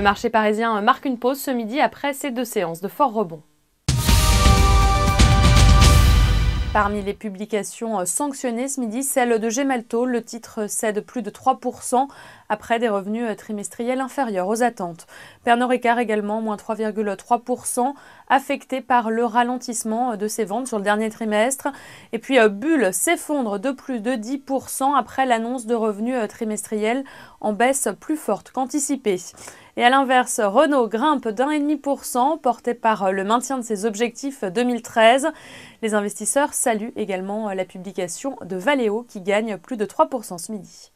Le marché parisien marque une pause ce midi après ces 2 séances de forts rebonds. Parmi les publications sanctionnées ce midi, celle de Gemalto. Le titre cède plus de 3% après des revenus trimestriels inférieurs aux attentes. Pernod Ricard également, moins 3,3%, affecté par le ralentissement de ses ventes sur le dernier trimestre. Et puis Bull s'effondre de plus de 10% après l'annonce de revenus trimestriels en baisse plus forte qu'anticipée. Et à l'inverse, Renault grimpe d'1,5%, porté par le maintien de ses objectifs 2013. Les investisseurs saluent également la publication de Valeo qui gagne plus de 3% ce midi.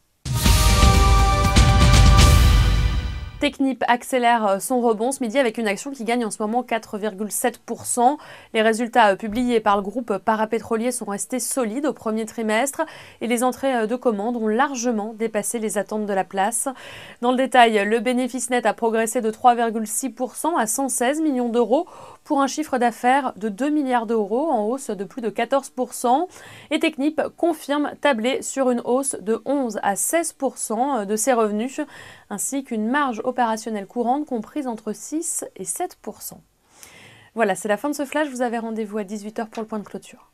Technip accélère son rebond ce midi avec une action qui gagne en ce moment 4,7%. Les résultats publiés par le groupe parapétrolier sont restés solides au premier trimestre et les entrées de commandes ont largement dépassé les attentes de la place. Dans le détail, le bénéfice net a progressé de 3,6% à 116 millions d'euros pour un chiffre d'affaires de 2 milliards d'euros en hausse de plus de 14%. Et Technip confirme tabler sur une hausse de 11 à 16% de ses revenus ainsi qu'une marge opérationnelle courante comprise entre 6 et 7%. Voilà, c'est la fin de ce flash. Vous avez rendez-vous à 18h pour le point de clôture.